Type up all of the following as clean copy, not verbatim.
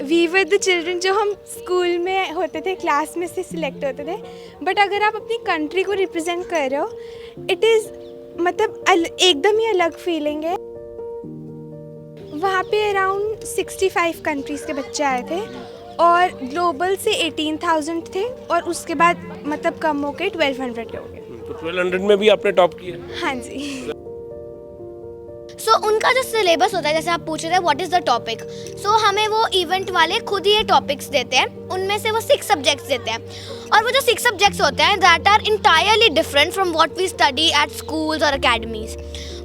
We were the children जो हम school में होते थे, क्लास में से सिलेक्ट होते थे, बट अगर आप अपनी कंट्री को रिप्रेजेंट कर रहे हो, इट इज़ मतलब एकदम ही अलग फीलिंग है। वहाँ पे अराउंड 65 कंट्रीज़ के बच्चे आए थे और ग्लोबल से 18,000 थे और उसके बाद मतलब कम होके 1200 हो गए। तो 1200 में भी आपने टॉप किया? हाँ जी। उनका जो सिलेबस होता है, जैसे आप पूछ रहे हैं व्हाट इज़ द टॉपिक, हमें वो इवेंट वाले खुद ही ये टॉपिक्स देते हैं। उनमें से वो 6 सब्जेक्ट्स देते हैं और वो जो 6 सब्जेक्ट्स होते हैं that are entirely different from what we study at schools और अकेडमीज।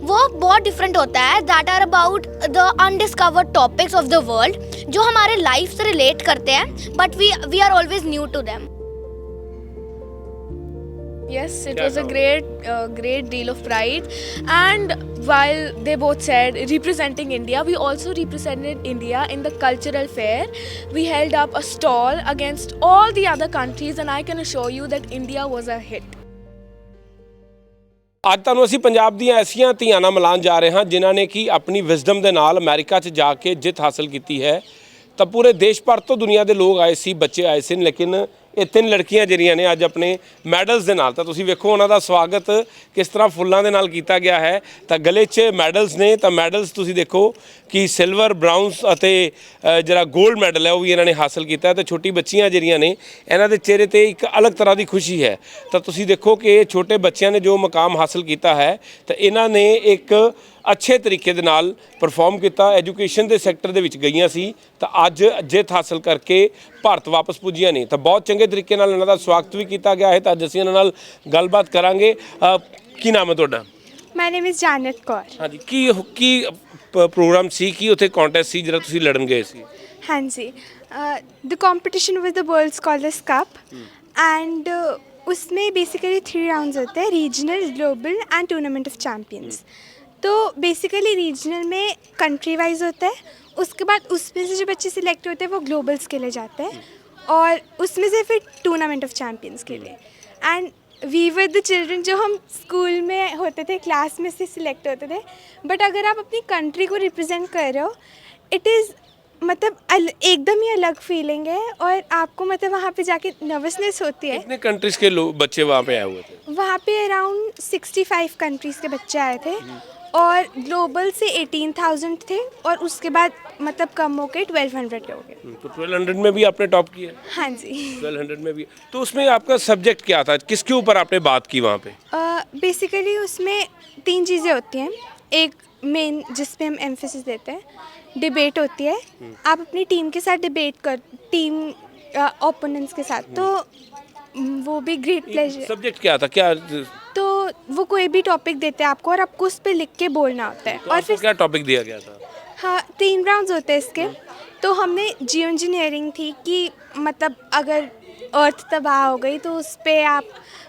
वो बहुत डिफरेंट होता है, that are about the undiscovered topics of the world जो हमारे लाइफ से रिलेट करते हैं, but we are always new to them. Yes, it was a great deal of pride, and while they both said representing India, we also represented India in the cultural fair. We held up a stall against all the other countries, and I can assure you that India was a hit. ਅੱਜ ਤੁਹਾਨੂੰ ਅਸੀਂ ਪੰਜਾਬ ਦੀਆਂ ਐਸੀਆਂ ਧੀਆਂ ਨਾਲ ਮਿਲਾਉਣ ਜਾ ਰਹੇ ਹਾਂ ਜਿਨ੍ਹਾਂ ਨੇ ਕਿ ਆਪਣੀ ਵਿਜ਼ਡਮ ਦੇ ਨਾਲ ਅਮਰੀਕਾ 'ਚ ਜਾ ਕੇ ਜਿੱਤ ਹਾਸਲ ਕੀਤੀ ਹੈ। ਤਾਂ ਪੂਰੇ ਦੇਸ਼ ਭਰ ਤੋਂ ਦੁਨੀਆ ਦੇ ਲੋਕ ਆਏ ਸੀ, ਬੱਚੇ ਆਏ ਸੀ, ਲੇਕਿਨ ਇਹ 3 ਲੜਕੀਆਂ ਜਿਹੜੀਆਂ ਨੇ ਅੱਜ ਆਪਣੇ ਮੈਡਲਸ ਦੇ ਨਾਲ, ਤਾਂ ਤੁਸੀਂ ਵੇਖੋ ਉਹਨਾਂ ਦਾ ਸਵਾਗਤ ਕਿਸ ਤਰ੍ਹਾਂ ਫੁੱਲਾਂ ਦੇ ਨਾਲ ਕੀਤਾ ਗਿਆ ਹੈ। ਤਾਂ ਗਲੇ 'ਚ ਮੈਡਲਸ ਨੇ, ਤਾਂ ਮੈਡਲਸ ਤੁਸੀਂ ਦੇਖੋ ਕਿ ਸਿਲਵਰ, ਬ੍ਰਾਊਨਸ ਅਤੇ ਜਿਹੜਾ 골ਡ ਮੈਡਲ ਹੈ ਉਹ ਵੀ ਇਹਨਾਂ ਨੇ ਹਾਸਲ ਕੀਤਾ। ਤੇ ਛੋਟੀ ਬੱਚੀਆਂ ਜਿਹੜੀਆਂ ਨੇ ਇਹਨਾਂ ਦੇ ਚਿਹਰੇ 'ਤੇ ਇੱਕ ਅਲੱਗ ਤਰ੍ਹਾਂ ਦੀ ਖੁਸ਼ੀ ਹੈ। ਤਾਂ ਤੁਸੀਂ ਦੇਖੋ ਕਿ ਇਹ ਛੋਟੇ ਬੱਚਿਆਂ ਨੇ ਜੋ ਮੁਕਾਮ ਹਾਸਲ ਕੀਤਾ ਹੈ, ਤਾਂ ਇਹਨਾਂ ਨੇ ਇੱਕ ਅੱਛੇ ਤਰੀਕੇ ਦੇ ਨਾਲ ਪਰਫਾਰਮ ਕੀਤਾ। ਐਜੂਕੇਸ਼ਨ ਦੇ ਸੈਕਟਰ ਦੇ ਵਿੱਚ ਗਈਆਂ ਸੀ ਤਾਂ ਅੱਜ ਜਿੱਤ ਹਾਸਲ ਕਰਕੇ ਭਾਰਤ ਵਾਪਸ ਪੁੱਜੀਆਂ ਨੇ। ਤਾਂ ਬਹੁਤ ਚੰਗੇ ਤਰੀਕੇ ਨਾਲ ਇਹਨਾਂ ਦਾ ਸਵਾਗਤ ਵੀ ਕੀਤਾ ਗਿਆ ਹੈ। ਤਾਂ ਅੱਜ ਅਸੀਂ ਇਹਨਾਂ ਨਾਲ ਗੱਲਬਾਤ ਕਰਾਂਗੇ। ਕੀ ਨਾਮ ਹੈ ਤੁਹਾਡਾ? माय नेम इज़ जानत कौर। ਹਾਂਜੀ, ਕੀ ਪ੍ਰੋਗਰਾਮ ਸੀ, ਕੀ ਉੱਥੇ ਕੰਟੈਸਟ ਸੀ ਜਿਹੜਾ ਤੁਸੀਂ ਲੜਨ ਗਏ ਸੀ? हाँ जी, the competition with the World Scholar's Cup and उसमें बेसिकली 3 राउंड्स होते हैं, regional, global and tournament of champions. तो बेसिकली रीजनल में कंट्री वाइज होता है, उसके बाद उसमें से जो बच्चे सिलेक्ट होते हैं वो ग्लोबल्स के लिए जाते हैं और उसमें से फिर टूर्नामेंट ऑफ चैम्पियंस के लिए। And we were the children जो हम स्कूल में होते थे, क्लास में से सिलेक्ट होते थे, बट अगर आप अपनी कंट्री को रिप्रेजेंट कर रहे हो, इट इज़ मतलब एकदम ही अलग फीलिंग है और आपको मतलब वहाँ पे जाके नर्वसनेस होती है। कितने कंट्रीज के लोग बच्चे वहाँ पे आए हुए थे? वहाँ पे अराउंड 65 कंट्रीज़ के बच्चे आए थे और ग्लोबल से 18,000 थे और उसके बाद मतलब कम होके 1200 हो गए। तो 1200 में भी आपने टॉप किया? हाँ जी। 1200 में भी। तो उसमें आपका सब्जेक्ट क्या था, किसके ऊपर आपने बात की वहाँ पे? बेसिकली उसमें 3 चीज़ें होती हैं। एक मेन जिस पे हम एम्फेसिस देते हैं, डिबेट होती है। आप अपनी टीम के साथ डिबेट कर, टीम ओपोनेंट्स के साथ, तो वो भी ग्रेट प्लेजर। सब्जेक्ट क्या था, क्या? तो वो कोई भी टॉपिक देते हैं आपको और आपको उस पर लिख के बोलना होता है। तो और फिर क्या टॉपिक दिया गया था? हाँ, 3 राउंड्स होते हैं इसके। तो हमने जियो इंजीनियरिंग थी कि मतलब अगर अर्थ तबाह हो गई तो उस पर आप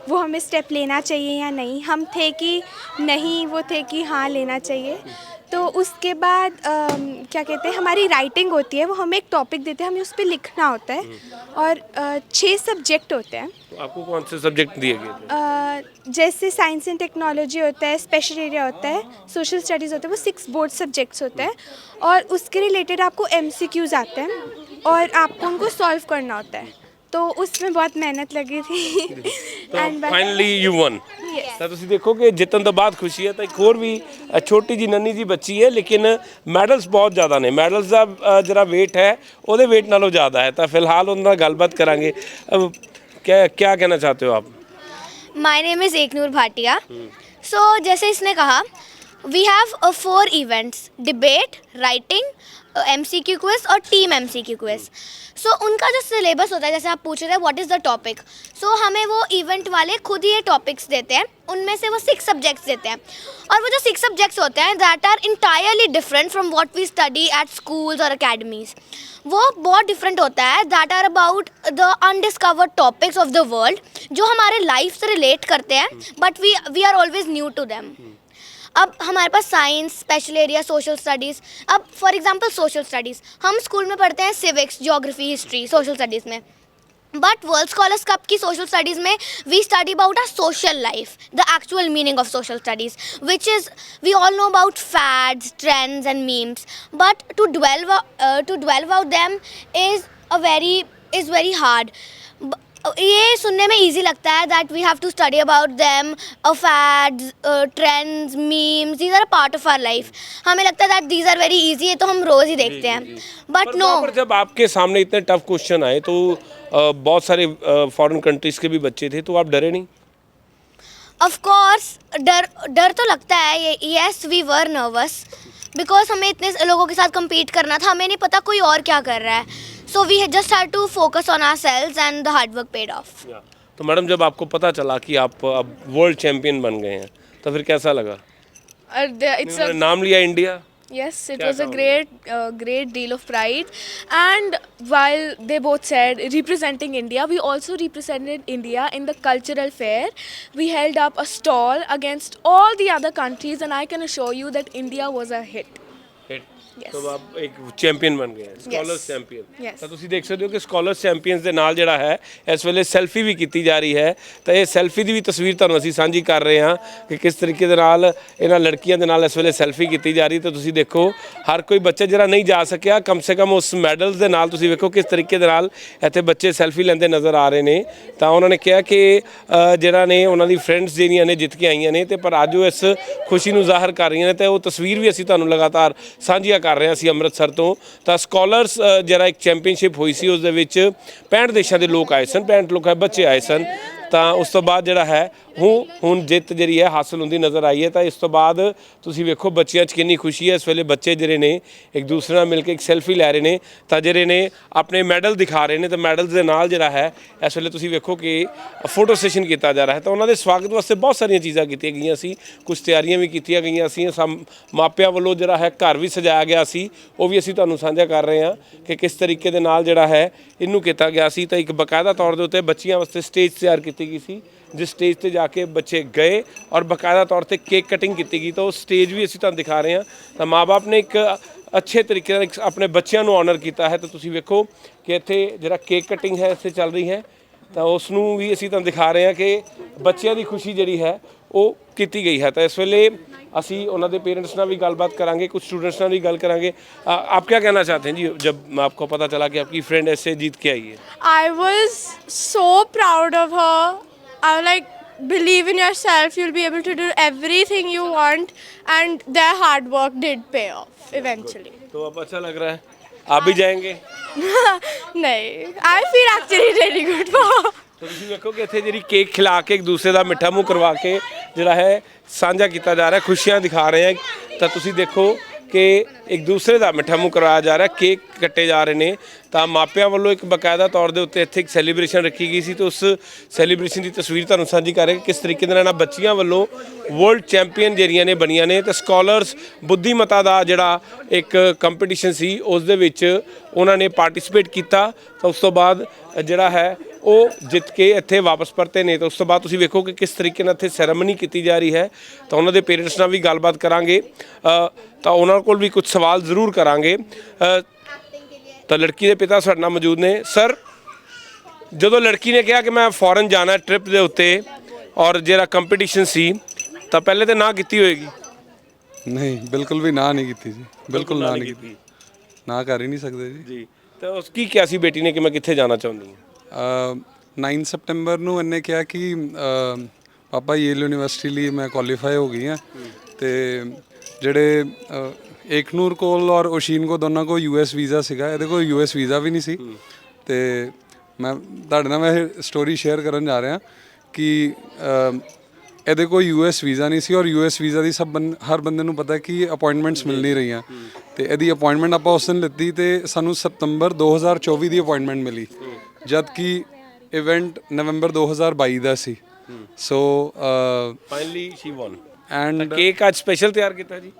वो हमें स्टेप लेना चाहिए या नहीं। हम थे कि नहीं, वो थे कि हाँ लेना चाहिए। तो उसके बाद क्या कहते हैं, हमारी राइटिंग होती है, वो हमें एक टॉपिक देते हैं, हमें उस पर लिखना होता है और 6 सब्जेक्ट होते हैं। तो आपको कौन से सब्जेक्ट दिए गए थे? जैसे साइंस एंड टेक्नोलॉजी होता है, स्पेशल एरिया होता है, सोशल स्टडीज़ होता है, वो 6 बोर्ड सब्जेक्ट्स होते हैं और उसके रिलेटेड आपको MCQs आते हैं और आपको उनको सॉल्व करना होता है। तो उसमें बहुत मेहनत लगी थी। तो फाइनली यू वन। ਤਾਂ ਤੁਸੀਂ ਦੇਖੋ ਕਿ ਜਿੱਤਣ ਤੋਂ ਬਾਅਦ ਖੁਸ਼ੀ ਹੈ। ਤਾਂ ਇੱਕ ਹੋਰ ਵੀ ਛੋਟੀ ਜੀ ਨੰਨੀ ਜੀ ਬੱਚੀ ਹੈ, ਲੇਕਿਨ ਮੈਡਲਸ ਬਹੁਤ ਜ਼ਿਆਦਾ ਨੇ। ਮੈਡਲਸ ਦਾ ਜਿਹੜਾ weight ਹੈ ਉਹਦੇ weight ਨਾਲੋਂ ਜ਼ਿਆਦਾ ਹੈ। ਤਾਂ ਫਿਲਹਾਲ ਉਹਨਾਂ ਨਾਲ ਗੱਲਬਾਤ ਕਰਾਂਗੇ। क्या कहना चाहते हो आप? My name is Eknoor Bhatia. जैसे इसने कहा, we have 4 events, debate, writing, MCQ quiz और टीम MCQ क्विज। उनका जो सिलेबस होता है, जैसे आप पूछ रहे हैं व्हाट इज़ द टॉपिक, हमें वो इवेंट वाले खुद ही ये टॉपिक्स देते हैं। उनमें से वो 6 सब्जेक्ट्स देते हैं और वो जो 6 सब्जेक्ट्स होते हैं that are entirely different from what we study at schools और अकेडमीज़। वो बहुत डिफरेंट होता है, that are about the undiscovered topics of the world जो हमारे लाइफ से रिलेट करते हैं, but we are always new to them. अब हमारे पास science, special area, social studies. अब फॉर एग्जांपल सोशल स्टडीज़ हम स्कूल में पढ़ते हैं, civics, geography, history, social studies में। बट वर्ल्ड स्कॉलर्स कप की सोशल स्टडीज़ में we study about our social life, the actual meaning of social studies, which is we all know about fads, trends and memes, but to dwell about them is very hard. ये सुनने में easy लगता है that we have to study about them, fads, trends, memes, these are part of our life. हमें लगता है that these are very easy, है तो हम रोज़ ही देखते हैं, बट नो. पर जब आपके सामने इतने टफ क्वेश्चन आए तो बहुत सारे फॉरेन कंट्रीज के भी बच्चे थे, तो आप डरे नहीं? ऑफ कोर्स डर तो लगता है. Yes, we were nervous because हमें इतने लोगों के साथ compete करना था, हमें नहीं पता कोई और क्या कर रहा है. So we just had to focus on ourselves and the hard work paid off. तो मैडम जब आपको पता चला कि आप अब वर्ल्ड चैंपियन बन गए हैं तो फिर कैसा लगा? It's a नाम लिया इंडिया? Yes, it क्या was a कहोगे? great deal of pride. And while they both said representing India, we also represented India in the cultural fair. We held up a stall against all the other countries, and I can assure you that India was a hit. Yes. तो आप एक champion ਬਣ ਗਏ, scholars champion. Yes. ਤਾਂ ਤੁਸੀਂ ਦੇਖ ਸਕਦੇ ਹੋ ਕਿ ਸਕਾਲਰਸ ਚੈਂਪੀਅਨਸ ਦੇ ਨਾਲ ਜਿਹੜਾ ਹੈ ਇਸ ਵੇਲੇ ਸੈਲਫੀ ਵੀ ਕੀਤੀ ਜਾ ਰਹੀ ਹੈ. ਤਾਂ ਇਹ ਸੈਲਫੀ ਦੀ ਵੀ ਤਸਵੀਰ ਤੁਹਾਨੂੰ ਅਸੀਂ ਸਾਂਝੀ ਕਰ ਰਹੇ ਹਾਂ ਕਿ ਕਿਸ ਤਰੀਕੇ ਦੇ ਨਾਲ ਇਹਨਾਂ ਲੜਕੀਆਂ ਦੇ ਨਾਲ ਇਸ ਵੇਲੇ ਸੈਲਫੀ ਕੀਤੀ ਜਾ ਰਹੀ. ਤਾਂ ਤੁਸੀਂ ਦੇਖੋ ਹਰ ਕੋਈ ਬੱਚਾ ਜਿਹੜਾ ਨਹੀਂ ਜਾ ਸਕਿਆ, ਕਮ ਸੇ ਕਮ ਉਸ ਮੈਡਲਸ ਦੇ ਨਾਲ ਤੁਸੀਂ ਵੇਖੋ ਕਿਸ ਤਰੀਕੇ ਦੇ ਨਾਲ ਇੱਥੇ ਬੱਚੇ ਸੈਲਫੀ ਲੈਂਦੇ ਨਜ਼ਰ ਆ ਰਹੇ ਨੇ. ਤਾਂ ਉਹਨਾਂ ਨੇ ਕਿਹਾ ਕਿ ਜਿਹੜਾ ਨੇ ਉਹਨਾਂ ਦੀ ਫਰੈਂਡਸ ਜਿਹੜੀਆਂ ਨੇ ਜਿੱਤ ਕੇ ਆਈਆਂ ਨੇ, ਤੇ ਪਰ ਅੱਜ ਉਹ ਇਸ ਖੁਸ਼ੀ ਨੂੰ ਜ਼ਾਹਰ ਕਰ ਰਹੀਆਂ ਨੇ. ਤੇ ਉਹ ਤਸਵੀਰ ਵੀ ਅਸੀਂ ਤੁਹਾਨੂੰ ਲਗਾਤਾਰ ਸਾਂਝੀਆਂ ਕਰ ਰਹੇ ਹਾਂ ਅਸੀਂ ਅੰਮ੍ਰਿਤਸਰ ਤੋਂ. ਤਾਂ ਸਕਾਲਰਸ ਜਿਹੜਾ ਇੱਕ ਚੈਂਪੀਅਨਸ਼ਿਪ ਹੋਈ ਸੀ, ਉਸ ਦੇ ਵਿੱਚ 65 ਦੇਸ਼ਾਂ ਦੇ ਲੋਕ ਆਏ ਸਨ, 65 ਲੋਕਾਂ ਦੇ ਬੱਚੇ ਆਏ ਸਨ. ਤਾਂ ਉਸ ਤੋਂ ਬਾਅਦ ਜਿਹੜਾ ਹੈ ਹੁਣ ਜਿੱਤ ਜਿਹੜੀ ਹੈ ਹਾਸਲ ਹੁੰਦੀ ਨਜ਼ਰ ਆਈ ਹੈ. ਤਾਂ ਇਸ ਤੋਂ ਬਾਅਦ ਤੁਸੀਂ ਵੇਖੋ ਬੱਚਿਆਂ 'ਚ ਕਿੰਨੀ ਖੁਸ਼ੀ ਹੈ. ਇਸ ਵੇਲੇ ਬੱਚੇ ਜਿਹੜੇ ਨੇ ਇੱਕ ਦੂਸਰੇ ਨਾਲ ਮਿਲ ਕੇ ਇੱਕ ਸੈਲਫੀ ਲੈ ਰਹੇ ਨੇ, ਤਾਂ ਜਿਹੜੇ ਨੇ ਆਪਣੇ ਮੈਡਲ ਦਿਖਾ ਰਹੇ ਨੇ. ਤਾਂ ਮੈਡਲਸ ਦੇ ਨਾਲ ਜਿਹੜਾ ਹੈ ਇਸ ਵੇਲੇ ਤੁਸੀਂ ਵੇਖੋ ਕਿ ਫੋਟੋ ਸੈਸ਼ਨ ਕੀਤਾ ਜਾ ਰਿਹਾ ਹੈ. ਤਾਂ ਉਹਨਾਂ ਦੇ ਸਵਾਗਤ ਵਾਸਤੇ ਬਹੁਤ ਸਾਰੀਆਂ ਚੀਜ਼ਾਂ ਕੀਤੀਆਂ ਗਈਆਂ ਸੀ, ਕੁਝ ਤਿਆਰੀਆਂ ਵੀ ਕੀਤੀਆਂ ਗਈਆਂ ਸੀ. ਮਾਪਿਆਂ ਵੱਲੋਂ ਜਿਹੜਾ ਹੈ ਘਰ ਵੀ ਸਜਾਇਆ ਗਿਆ ਸੀ, ਉਹ ਵੀ ਅਸੀਂ ਤੁਹਾਨੂੰ ਸਾਂਝਾ ਕਰ ਰਹੇ ਹਾਂ ਕਿ ਕਿਸ ਤਰੀਕੇ ਦੇ ਨਾਲ ਜਿਹੜਾ ਹੈ ਇਹਨੂੰ ਕੀਤਾ ਗਿਆ ਸੀ. ਤਾਂ ਇੱਕ ਬਕਾਇਦਾ ਤੌਰ ਦੇ ਉੱਤੇ ਬੱਚੀਆਂ ਵਾਸਤੇ ਸਟੇਜ ਤਿਆਰ ਕੀਤੀ ਗਈ ਸੀ, ਜਿਸ ਸਟੇਜ ਤੇ ਜਾ ਕੇ ਬੱਚੇ ਗਏ ਔਰ ਬਕਾਇਦਾ ਤੌਰ ਤੇ ਕੇਕ ਕਟਿੰਗ ਕੀਤੀ ਗਈ. ਤਾਂ ਉਹ ਸਟੇਜ ਵੀ ਅਸੀਂ ਤੁਹਾਨੂੰ ਦਿਖਾ ਰਹੇ ਹਾਂ. ਤਾਂ ਮਾਂ-ਬਾਪ ਨੇ ਇੱਕ ਅੱਛੇ ਤਰੀਕੇ ਨਾਲ ਆਪਣੇ ਬੱਚਿਆਂ ਨੂੰ ਆਨਰ ਕੀਤਾ ਹੈ. ਤਾਂ ਤੁਸੀਂ ਵੇਖੋ ਕਿ ਇੱਥੇ ਜਿਹੜਾ ਕੇਕ ਕਟਿੰਗ ਹੈ ਇੱਥੇ ਚੱਲ ਰਹੀ ਹੈ. ਤਾਂ ਉਸ ਨੂੰ ਵੀ ਅਸੀਂ ਤੁਹਾਨੂੰ ਦਿਖਾ ਰਹੇ ਹਾਂ ਕਿ ਬੱਚਿਆਂ ਦੀ ਖੁਸ਼ੀ ਜਿਹੜੀ ਹੈ ਉਹ ਕੀਤੀ ਗਈ ਹੈ. ਤਾਂ ਇਸ ਵੇਲੇ ਅਸੀਂ ਉਹਨਾਂ ਦੇ पेरेंट्स ਨਾਲ भी गलबात कराएंगे, कुछ स्टूडेंट्स ਨਾਲ भी गल कराएंगे. आप क्या कहना चाहते हैं जी जब आपको पता चला कि आपकी फ्रेंड ऐसे जीत के आई है? I was so proud of her. I was like, believe in yourself, you'll be able to do everything you want, and their hard work did pay off eventually. तो अब अच्छा लग रहा है, आप भी जाएंगे? नहीं, I feel actually really good for her. तो ਤੁਸੀਂ ਵੇਖੋ ਕਿ ਇੱਥੇ ਜਿਹੜੀ ਕੇਕ ਖਿਲਾ ਕੇ ਇੱਕ ਦੂਸਰੇ ਦਾ ਮਿੱਠਾ ਮੂੰਹ ਕਰਵਾ ਕੇ ਜਿਹੜਾ ਹੈ ਸਾਂਝਾ ਕੀਤਾ ਜਾ ਰਿਹਾ, ਖੁਸ਼ੀਆਂ ਦਿਖਾ ਰਹੇ ਹੈ. ਤਾਂ ਤੁਸੀਂ ਦੇਖੋ ਕਿ ਇੱਕ ਦੂਸਰੇ ਦਾ ਮਿੱਠਾ ਮੂੰਹ ਕਰਵਾਇਆ ਜਾ ਰਿਹਾ, ਕੇਕ ਕੱਟੇ ਜਾ ਰਹੇ ਨੇ. ਤਾਂ ਮਾਪਿਆਂ ਵੱਲੋਂ ਇੱਕ ਬਕਾਇਦਾ ਤੌਰ ਦੇ ਉੱਤੇ ਇੱਥੇ ਇੱਕ ਸੈਲੀਬ੍ਰੇਸ਼ਨ ਰੱਖੀ ਗਈ ਸੀ. ਤੇ ਉਸ ਸੈਲੀਬ੍ਰੇਸ਼ਨ ਦੀ ਤਸਵੀਰ ਤੁਹਾਨੂੰ ਸਾਂਝੀ ਕਰ ਰਹੇ ਕਿਸ ਤਰੀਕੇ ਦੇ ਨਾਲ ਇਹਨਾਂ ਬੱਚੀਆਂ ਵੱਲੋਂ ਵਰਲਡ ਚੈਂਪੀਅਨ ਜਿਹੜੀਆਂ ਨੇ ਬਣੀਆਂ ਨੇ. ਤੇ ਸਕਾਲਰਸ ਬੁੱਧੀਮਤਾ ਦਾ ਜਿਹੜਾ ਇੱਕ ਕੰਪੀਟੀਸ਼ਨ ਸੀ, ਉਸ ਦੇ ਵਿੱਚ ਉਹਨਾਂ ਨੇ ਪਾਰਟਿਸਿਪੇਟ ਕੀਤਾ. ਤਾਂ ਉਸ ਤੋਂ ਬਾਅਦ ਜਿਹੜਾ ਹੈ ਉਹ ਜਿੱਤ ਕੇ ਇੱਥੇ ਵਾਪਸ ਪਰਤੇ ਨੇ. ਤਾਂ ਉਸ ਤੋਂ ਬਾਅਦ ਤੁਸੀਂ ਵੇਖੋ ਕਿ ਕਿਸ ਤਰੀਕੇ ਨਾਲ ਇੱਥੇ ਸੈਰੇਮਨੀ ਕੀਤੀ ਜਾ ਰਹੀ ਹੈ. ਤਾਂ ਉਹਨਾਂ ਦੇ ਪੇਰੈਂਟਸ ਨਾਲ ਵੀ ਗੱਲਬਾਤ ਕਰਾਂਗੇ, ਤਾਂ ਉਹਨਾਂ ਕੋਲ ਵੀ ਕੁਝ ਸਵਾਲ ਜ਼ਰੂਰ ਕਰਾਂਗੇ. ਤਾਂ ਲੜਕੀ ਦੇ ਪਿਤਾ ਸਾਡੇ ਨਾਲ ਮੌਜੂਦ ਨੇ. ਸਰ, ਜਦੋਂ ਲੜਕੀ ਨੇ ਕਿਹਾ ਕਿ ਮੈਂ ਫੋਰਨ ਜਾਣਾ ਟ੍ਰਿਪ ਦੇ ਉੱਤੇ ਔਰ ਜਿਹੜਾ ਕੰਪੀਟੀਸ਼ਨ ਸੀ, ਤਾਂ ਪਹਿਲੇ ਤਾਂ ਨਾ ਕੀਤੀ ਹੋਏਗੀ? ਨਹੀਂ, ਬਿਲਕੁਲ ਵੀ ਨਾ ਨਹੀਂ ਕੀਤੀ ਜੀ, ਬਿਲਕੁਲ ਨਾ ਨਹੀਂ ਕੀਤੀ, ਨਾ ਕਰ ਹੀ ਨਹੀਂ ਸਕਦੇ ਜੀ. ਜੀ, ਤਾਂ ਉਸ ਕੀ ਕਿਹਾ ਸੀ ਬੇਟੀ ਨੇ ਕਿ ਮੈਂ ਕਿੱਥੇ ਜਾਣਾ ਚਾਹੁੰਦੀ ਹਾਂ? 9 ਸਤੰਬਰ ਨੂੰ ਇਹਨੇ ਕਿਹਾ ਕਿ ਪਾਪਾ ਯੇਲ ਯੂਨੀਵਰਸਿਟੀ ਲਈ ਮੈਂ ਕੁਆਲੀਫਾਈ ਹੋ ਗਈ ਹਾਂ. ਤੇ ਜਿਹੜੇ ਏਕਨੂਰ ਕੋਲ ਔਰ ਓਸ਼ੀਨ ਕੋ ਦੋਨਾਂ ਕੋ US ਵੀਜ਼ਾ ਸੀਗਾ, ਇਹਦੇ ਕੋਲ US ਵੀਜ਼ਾ ਵੀ ਨਹੀਂ ਸੀ. ਤੇ ਮੈਂ ਤੁਹਾਡੇ ਨਾਲ ਮੈਂ ਇਹ ਸਟੋਰੀ ਸ਼ੇਅਰ ਕਰਨ ਜਾ ਰਿਹਾ ਕਿ ਇਹਦੇ ਕੋਲ US ਵੀਜ਼ਾ ਨਹੀਂ ਸੀ, ਔਰ US ਵੀਜ਼ਾ ਦੀ ਹਰ ਬੰਦੇ ਨੂੰ ਪਤਾ ਕਿ ਅਪਾਇੰਟਮੈਂਟਸ ਮਿਲ ਨਹੀਂ ਰਹੀਆਂ. ਤੇ ਇਹਦੀ ਅਪਾਇੰਟਮੈਂਟ ਆਪਾਂ ਉਸ ਦਿਨ ਲਿੱਤੀ ਤੇ ਸਾਨੂੰ ਸਤੰਬਰ 2024 ਦੀ ਅਪਾਇੰਟਮੈਂਟ ਮਿਲੀ, ਜਦ ਕਿ ਇਵੈਂਟ ਨਵੰਬਰ 2022 ਦਾ ਸੀ. So finally she won. And cake ਅੱਜ ਸਪੈਸ਼ਲ ਤਿਆਰ ਕੀਤਾ ਜੀ?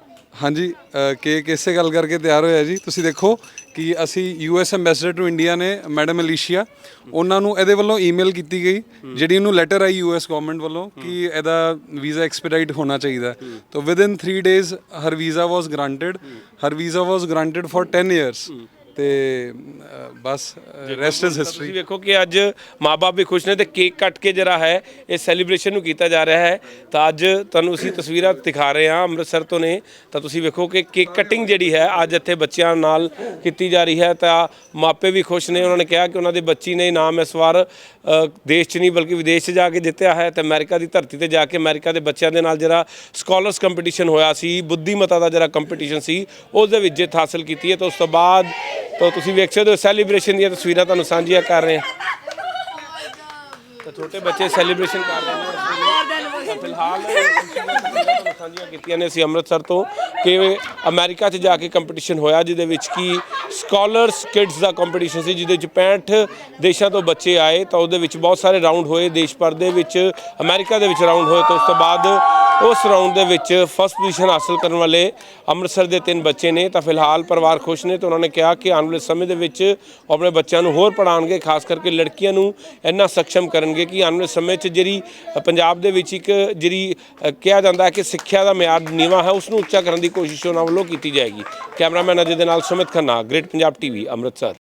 ਹਾਂਜੀ, ਕੇਕ ਇਸੇ ਗੱਲ ਕਰਕੇ ਤਿਆਰ ਹੋਇਆ ਜੀ. ਤੁਸੀਂ ਦੇਖੋ ਕਿ ਅਸੀਂ US ਐਮਬੈਸਡਰ ਟੂ ਇੰਡੀਆ ਨੇ ਮੈਡਮ ਅਲੀਸ਼ੀਆ, ਉਹਨਾਂ ਨੂੰ ਇਹਦੇ ਵੱਲੋਂ ਈਮੇਲ ਕੀਤੀ ਗਈ, ਜਿਹੜੀ ਉਹਨੂੰ ਲੈਟਰ ਆਈ US ਗਵਰਨਮੈਂਟ ਵੱਲੋਂ ਕਿ ਇਹਦਾ ਵੀਜ਼ਾ ਐਕਸਪੀਡਾਈਟ ਹੋਣਾ ਚਾਹੀਦਾ. ਤਾਂ within 3 days her visa was granted. Her visa was granted for 10 years. ਤੇ ਬਸ ਰੈਸਟ ਇਜ਼ ਹਿਸਟਰੀ। ਤੁਸੀਂ ਵੇਖੋ ਕਿ ਅੱਜ ਮਾਪੇ ਵੀ ਖੁਸ਼ ਨੇ ਤੇ ਕੇਕ ਕੱਟ ਕੇ ਜਿਹੜਾ ਹੈ ਇਹ ਸੈਲੀਬ੍ਰੇਸ਼ਨ ਨੂੰ ਕੀਤਾ ਜਾ ਰਿਹਾ ਹੈ। ਤਾਂ ਅੱਜ ਤੁਹਾਨੂੰ ਅਸੀਂ ਤਸਵੀਰਾਂ ਦਿਖਾ ਰਹੇ ਹਾਂ ਅੰਮ੍ਰਿਤਸਰ ਤੋਂ ਨੇ, ਤਾਂ ਤੁਸੀਂ ਵੇਖੋ ਕਿ ਕੇਕ ਕਟਿੰਗ ਜਿਹੜੀ ਹੈ ਅੱਜ ਇੱਥੇ ਬੱਚਿਆਂ ਨਾਲ ਕੀਤੀ ਜਾ ਰਹੀ ਹੈ। ਤਾਂ ਮਾਪੇ ਵੀ ਖੁਸ਼ ਨੇ, ਉਹਨਾਂ ਨੇ ਕਿਹਾ ਕਿ ਉਹਨਾਂ ਦੀ ਬੱਚੀ ਨੇ ਇਨਾਮ ਇਸ ਵਾਰ ਦੇਸ਼ 'ਚ ਨਹੀਂ ਬਲਕਿ ਵਿਦੇਸ਼ 'ਚ ਜਾ ਕੇ ਜਿੱਤਿਆ ਹੈ। ਤੇ ਅਮਰੀਕਾ ਦੀ ਧਰਤੀ ਤੇ ਜਾ ਕੇ ਅਮਰੀਕਾ ਦੇ ਬੱਚਿਆਂ ਦੇ ਨਾਲ ਜਿਹੜਾ ਸਕਾਲਰਸ ਕੰਪੀਟੀਸ਼ਨ ਹੋਇਆ ਸੀ, ਬੁੱਧੀਮਤਾ ਦਾ ਜਿਹੜਾ ਕੰਪੀਟੀਸ਼ਨ ਸੀ, ਉਸ ਦੇ ਵਿੱਚ ਜਿੱਤ ਹਾਸਲ ਕੀਤੀ ਹੈ। ਤਾਂ ਉਸ ਤੋਂ ਬਾਅਦ ਤਾਂ ਤੁਸੀਂ ਵੇਖ ਸਕਦੇ ਹੋ ਸੈਲੀਬ੍ਰੇਸ਼ਨ ਦੀਆਂ ਤਸਵੀਰਾਂ ਤੁਹਾਨੂੰ ਸਾਂਝੀਆਂ ਕਰ ਰਹੇ ਹਾਂ। ਤਾਂ ਛੋਟੇ ਬੱਚੇ ਸੈਲੀਬ੍ਰੇਸ਼ਨ ਕਰ ਰਹੇ ਨੇ। ਤਾਂ ਫਿਲਹਾਲ ਤੁਹਾਨੂੰ ਸਾਂਝੀਆਂ ਕੀਤੀਆਂ ਨੇ ਅਸੀਂ ਅੰਮ੍ਰਿਤਸਰ ਤੋਂ ਕਿ ਅਮਰੀਕਾ 'ਚ ਜਾ ਕੇ ਕੰਪੀਟੀਸ਼ਨ ਹੋਇਆ, ਜਿਹਦੇ ਵਿੱਚ ਕਿ ਸਕਾਲਰਸ ਕਿਡਸ ਦਾ ਕੰਪੀਟੀਸ਼ਨ ਸੀ, ਜਿਹਦੇ ਵਿੱਚ 65 ਦੇਸ਼ਾਂ ਤੋਂ ਬੱਚੇ ਆਏ। ਤਾਂ ਉਹਦੇ ਵਿੱਚ ਬਹੁਤ ਸਾਰੇ ਰਾਊਂਡ ਹੋਏ, ਦੇਸ਼ ਭਰ ਦੇ ਵਿੱਚ ਅਮਰੀਕਾ ਦੇ ਵਿੱਚ ਰਾਊਂਡ ਹੋਏ। ਤਾਂ ਉਸ ਤੋਂ ਬਾਅਦ ਉਸ ਰਾਊਂਡ ਦੇ ਵਿੱਚ ਫਸਟ ਪੋਜੀਸ਼ਨ ਹਾਸਲ ਕਰਨ ਵਾਲੇ ਅੰਮ੍ਰਿਤਸਰ ਦੇ 3 ਬੱਚੇ ਨੇ। ਤਾਂ ਫਿਲਹਾਲ ਪਰਿਵਾਰ ਖੁਸ਼ ਨੇ ਤੇ ਉਹਨਾਂ ਨੇ ਕਿਹਾ ਕਿ ਆਉਣ ਵਾਲੇ ਸਮੇਂ ਦੇ ਵਿੱਚ ਉਹ ਆਪਣੇ ਬੱਚਿਆਂ ਨੂੰ ਹੋਰ ਪੜ੍ਹਾਉਣਗੇ, ਖਾਸ ਕਰਕੇ ਲੜਕੀਆਂ ਨੂੰ ਇੰਨਾ ਸક્ષਮ ਕਰਨਗੇ ਕਿ ਆਉਣ ਵਾਲੇ ਸਮੇਂ 'ਚ ਜਿਹੜੀ ਪੰਜਾਬ ਦੇ ਵਿੱਚ ਇੱਕ ਜਿਹੜੀ ਕਿਹਾ ਜਾਂਦਾ ਹੈ ਕਿ ਸਿੱਖਿਆ ਦਾ ਮਿਆਰ ਨੀਵਾਂ ਹੈ, ਉਸ ਨੂੰ ਉੱਚਾ ਕਰਨ ਦੀ ਕੋਸ਼ਿਸ਼ ਉਹਨਾਂ ਵੱਲੋਂ ਕੀਤੀ ਜਾਏਗੀ। ਕੈਮਰਾਮੈਨ ਅਜੇ ਦੇ ਨਾਲ ਸੁਮਿਤ ਖੰਨਾ, ਗ੍ਰੇਟ ਪੰਜਾਬ ਟੀਵੀ, ਅੰਮ੍ਰਿਤਸਰ।